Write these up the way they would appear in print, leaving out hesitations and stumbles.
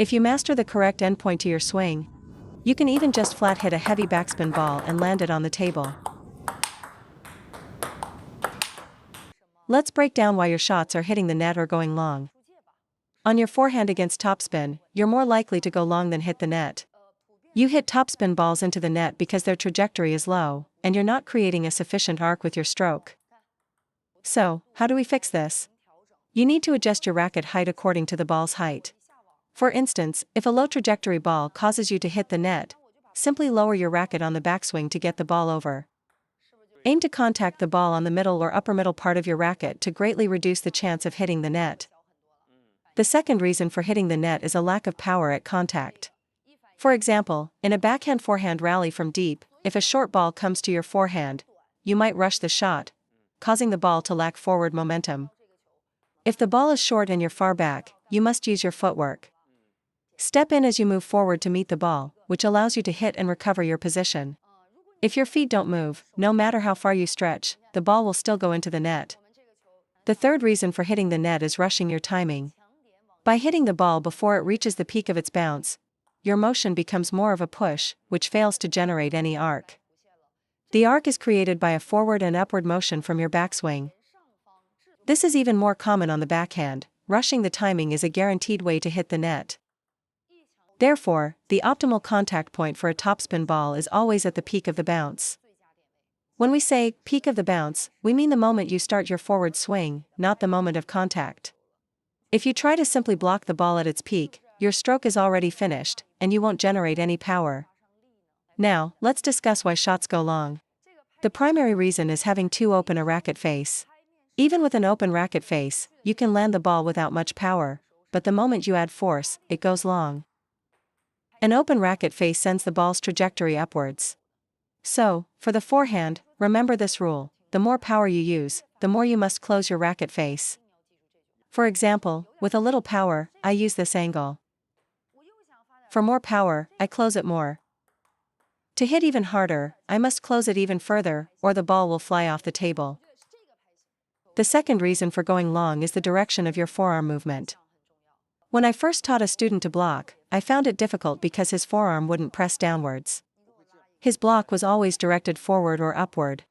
If you master the correct endpoint to your swing, you can even just flat hit a heavy backspin ball and land it on the table. Let's break down why your shots are hitting the net or going long. On your forehand against topspin, you're more likely to go long than hit the net. You hit topspin balls into the net because their trajectory is low, and you're not creating a sufficient arc with your stroke. So, how do we fix this? You need to adjust your racket height according to the ball's height. For instance, if a low trajectory ball causes you to hit the net, simply lower your racket on the backswing to get the ball over. Aim to contact the ball on the middle or upper middle part of your racket to greatly reduce the chance of hitting the net. The second reason for hitting the net is a lack of power at contact. For example, in a backhand-forehand rally from deep, if a short ball comes to your forehand, you might rush the shot, causing the ball to lack forward momentum. If the ball is short and you're far back, you must use your footwork. Step in as you move forward to meet the ball, which allows you to hit and recover your position. If your feet don't move, no matter how far you stretch, the ball will still go into the net. The third reason for hitting the net is rushing your timing. By hitting the ball before it reaches the peak of its bounce, your motion becomes more of a push, which fails to generate any arc. The arc is created by a forward and upward motion from your backswing. This is even more common on the backhand. Rushing the timing is a guaranteed way to hit the net. Therefore, the optimal contact point for a topspin ball is always at the peak of the bounce. When we say peak of the bounce, we mean the moment you start your forward swing, not the moment of contact. If you try to simply block the ball at its peak, your stroke is already finished, and you won't generate any power. Now, let's discuss why shots go long. The primary reason is having too open a racket face. Even with an open racket face, you can land the ball without much power, but the moment you add force, it goes long. An open racket face sends the ball's trajectory upwards. So, for the forehand, remember this rule: the more power you use, the more you must close your racket face. For example, with a little power, I use this angle. For more power, I close it more. To hit even harder, I must close it even further, or the ball will fly off the table. The second reason for going long is the direction of your forearm movement. When I first taught a student to block, I found it difficult because his forearm wouldn't press downwards. His block was always directed forward or upward.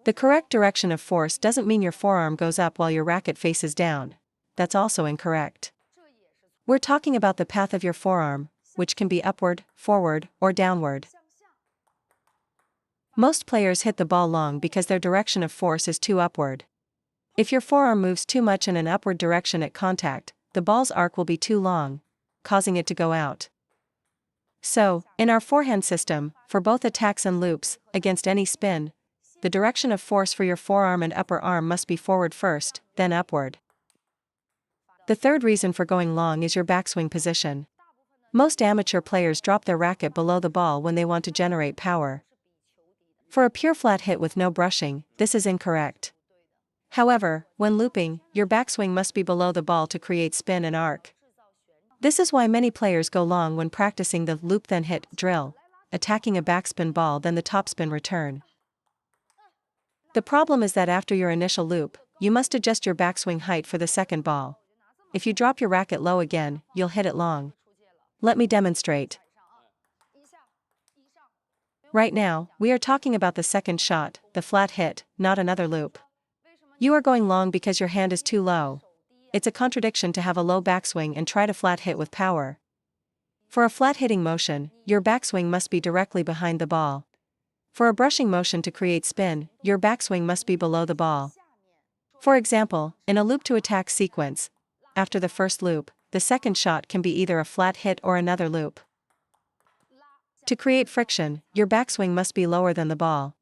The correct direction of force doesn't mean your forearm goes up while your racket faces down. That's also incorrect. We're talking about the path of your forearm, which can be upward, forward, or downward. Most players hit the ball long because their direction of force is too upward. If your forearm moves too much in an upward direction at contact, the ball's arc will be too long, causing it to go out. So, in our forehand system, for both attacks and loops, against any spin, the direction of force for your forearm and upper arm must be forward first, then upward. The third reason for going long is your backswing position. Most amateur players drop their racket below the ball when they want to generate power. For a pure flat hit with no brushing, this is incorrect. However, when looping, your backswing must be below the ball to create spin and arc. This is why many players go long when practicing the loop then hit drill, attacking a backspin ball then the topspin return. The problem is that after your initial loop, you must adjust your backswing height for the second ball. If you drop your racket low again, you'll hit it long. Let me demonstrate. Right now, we are talking about the second shot, the flat hit, not another loop. You are going long because your hand is too low. It's a contradiction to have a low backswing and try to flat hit with power. For a flat hitting motion, your backswing must be directly behind the ball. For a brushing motion to create spin, your backswing must be below the ball. For example, in a loop to attack sequence, after the first loop, the second shot can be either a flat hit or another loop. To create friction, your backswing must be lower than the ball.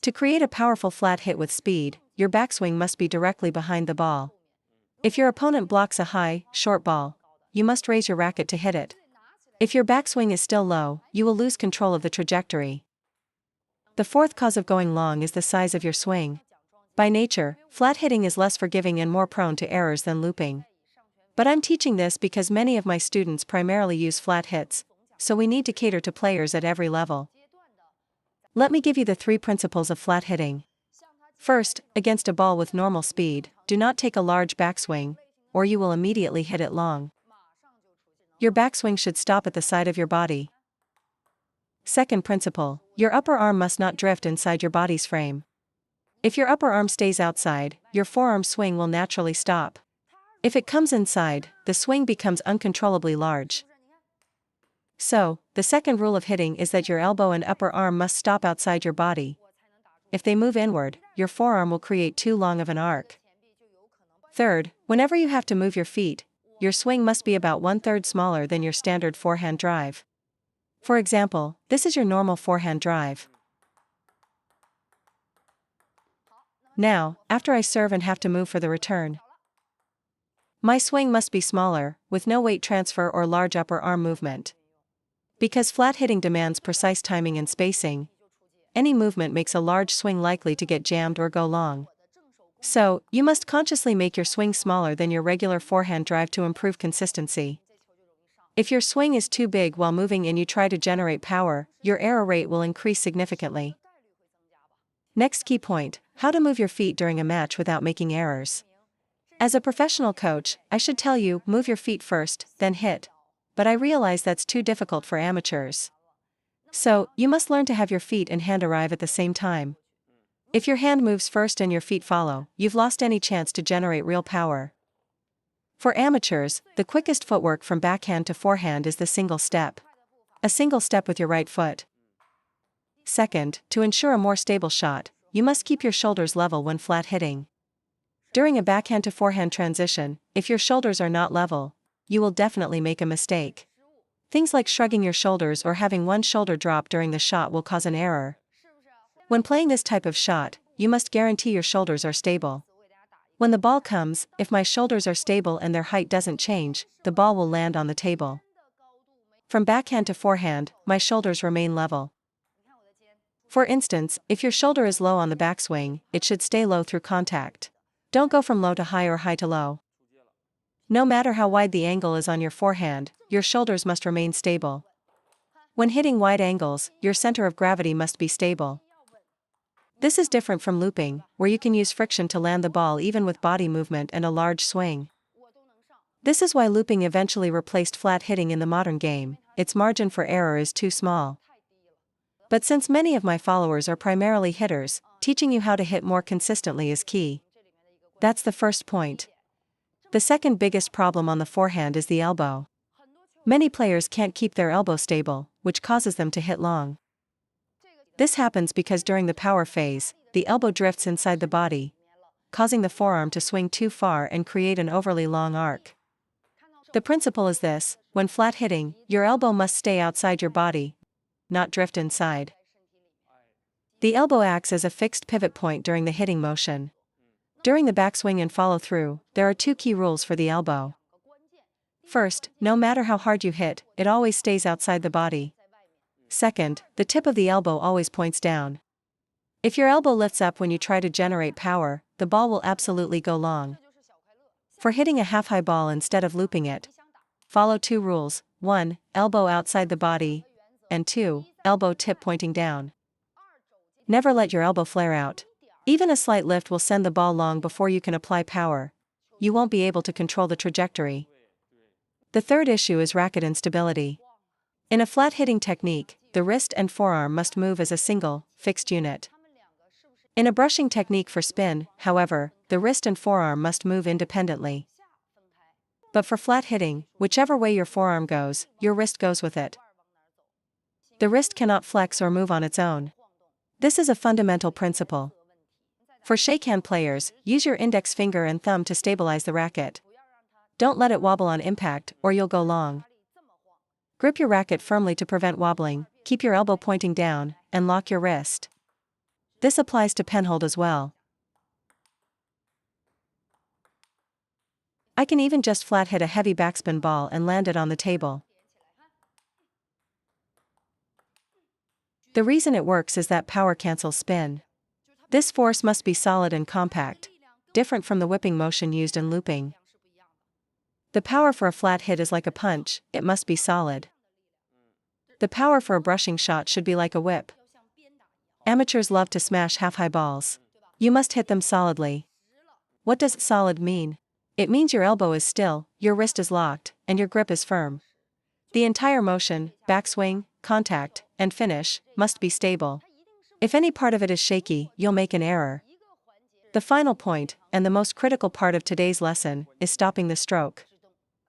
To create a powerful flat hit with speed, your backswing must be directly behind the ball. If your opponent blocks a high, short ball, you must raise your racket to hit it. If your backswing is still low, you will lose control of the trajectory. The fourth cause of going long is the size of your swing. By nature, flat hitting is less forgiving and more prone to errors than looping. But I'm teaching this because many of my students primarily use flat hits, so we need to cater to players at every level. Let me give you the 3 principles of flat hitting. First, against a ball with normal speed, do not take a large backswing, or you will immediately hit it long. Your backswing should stop at the side of your body. Second principle, your upper arm must not drift inside your body's frame. If your upper arm stays outside, your forearm swing will naturally stop. If it comes inside, the swing becomes uncontrollably large. So, the second rule of hitting is that your elbow and upper arm must stop outside your body. If they move inward, your forearm will create too long of an arc. Third, whenever you have to move your feet, your swing must be about 1/3 smaller than your standard forehand drive. For example, this is your normal forehand drive. Now, after I serve and have to move for the return, my swing must be smaller, with no weight transfer or large upper arm movement. Because flat hitting demands precise timing and spacing, any movement makes a large swing likely to get jammed or go long. So, you must consciously make your swing smaller than your regular forehand drive to improve consistency. If your swing is too big while moving and you try to generate power, your error rate will increase significantly. Next key point, how to move your feet during a match without making errors. As a professional coach, I should tell you, move your feet first, then hit. But I realize that's too difficult for amateurs. So, you must learn to have your feet and hand arrive at the same time. If your hand moves first and your feet follow, you've lost any chance to generate real power. For amateurs, the quickest footwork from backhand to forehand is the single step. A single step with your right foot. Second, to ensure a more stable shot, you must keep your shoulders level when flat hitting. During a backhand to forehand transition, if your shoulders are not level, you will definitely make a mistake. Things like shrugging your shoulders or having one shoulder drop during the shot will cause an error. When playing this type of shot, you must guarantee your shoulders are stable. When the ball comes, if my shoulders are stable and their height doesn't change, the ball will land on the table. From backhand to forehand, my shoulders remain level. For instance, if your shoulder is low on the backswing, it should stay low through contact. Don't go from low to high or high to low. No matter how wide the angle is on your forehand, your shoulders must remain stable. When hitting wide angles, your center of gravity must be stable. This is different from looping, where you can use friction to land the ball even with body movement and a large swing. This is why looping eventually replaced flat hitting in the modern game. Its margin for error is too small. But since many of my followers are primarily hitters, teaching you how to hit more consistently is key. That's the first point. The second biggest problem on the forehand is the elbow. Many players can't keep their elbow stable, which causes them to hit long. This happens because during the power phase, the elbow drifts inside the body, causing the forearm to swing too far and create an overly long arc. The principle is this: when flat hitting, your elbow must stay outside your body, not drift inside. The elbow acts as a fixed pivot point during the hitting motion. During the backswing and follow-through, there are two key rules for the elbow. First, no matter how hard you hit, it always stays outside the body. Second, the tip of the elbow always points down. If your elbow lifts up when you try to generate power, the ball will absolutely go long. For hitting a half-high ball instead of looping it, follow two rules: 1, elbow outside the body, and 2, elbow tip pointing down. Never let your elbow flare out. Even a slight lift will send the ball long before you can apply power. You won't be able to control the trajectory. The third issue is racket instability. In a flat hitting technique, the wrist and forearm must move as a single, fixed unit. In a brushing technique for spin, however, the wrist and forearm must move independently. But for flat hitting, whichever way your forearm goes, your wrist goes with it. The wrist cannot flex or move on its own. This is a fundamental principle. For shakehand players, use your index finger and thumb to stabilize the racket. Don't let it wobble on impact, or you'll go long. Grip your racket firmly to prevent wobbling, keep your elbow pointing down, and lock your wrist. This applies to penhold as well. I can even just flat hit a heavy backspin ball and land it on the table. The reason it works is that power cancels spin. This force must be solid and compact, different from the whipping motion used in looping. The power for a flat hit is like a punch, it must be solid. The power for a brushing shot should be like a whip. Amateurs love to smash half-high balls. You must hit them solidly. What does solid mean? It means your elbow is still, your wrist is locked, and your grip is firm. The entire motion, backswing, contact, and finish, must be stable. If any part of it is shaky, you'll make an error. The final point, and the most critical part of today's lesson, is stopping the stroke.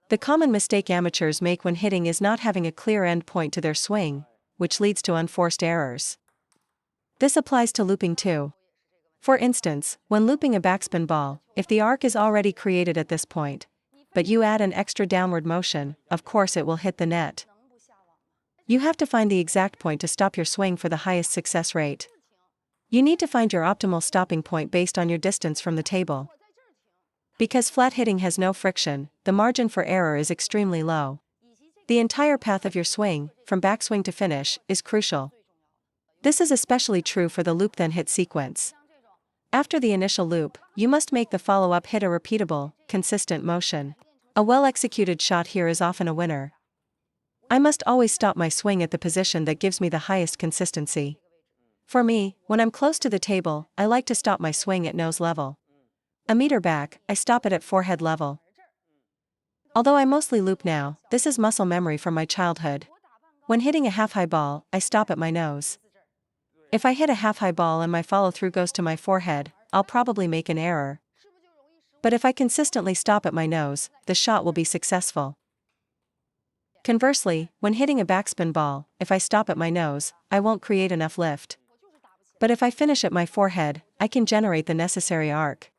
The common mistake amateurs make when hitting is not having a clear end point to their swing, which leads to unforced errors. This applies to looping too. For instance, when looping a backspin ball, if the arc is already created at this point, but you add an extra downward motion, of course it will hit the net. You have to find the exact point to stop your swing for the highest success rate. You need to find your optimal stopping point based on your distance from the table. Because flat hitting has no friction, the margin for error is extremely low. The entire path of your swing, from backswing to finish, is crucial. This is especially true for the loop then hit sequence. After the initial loop, you must make the follow-up hit a repeatable, consistent motion. A well-executed shot here is often a winner. I must always stop my swing at the position that gives me the highest consistency. For me, when I'm close to the table, I like to stop my swing at nose level. A meter back, I stop it at forehead level. Although I mostly loop now, this is muscle memory from my childhood. When hitting a half-high ball, I stop at my nose. If I hit a half-high ball and my follow-through goes to my forehead, I'll probably make an error. But if I consistently stop at my nose, the shot will be successful. Conversely, when hitting a backspin ball, if I stop at my nose, I won't create enough lift. But if I finish at my forehead, I can generate the necessary arc.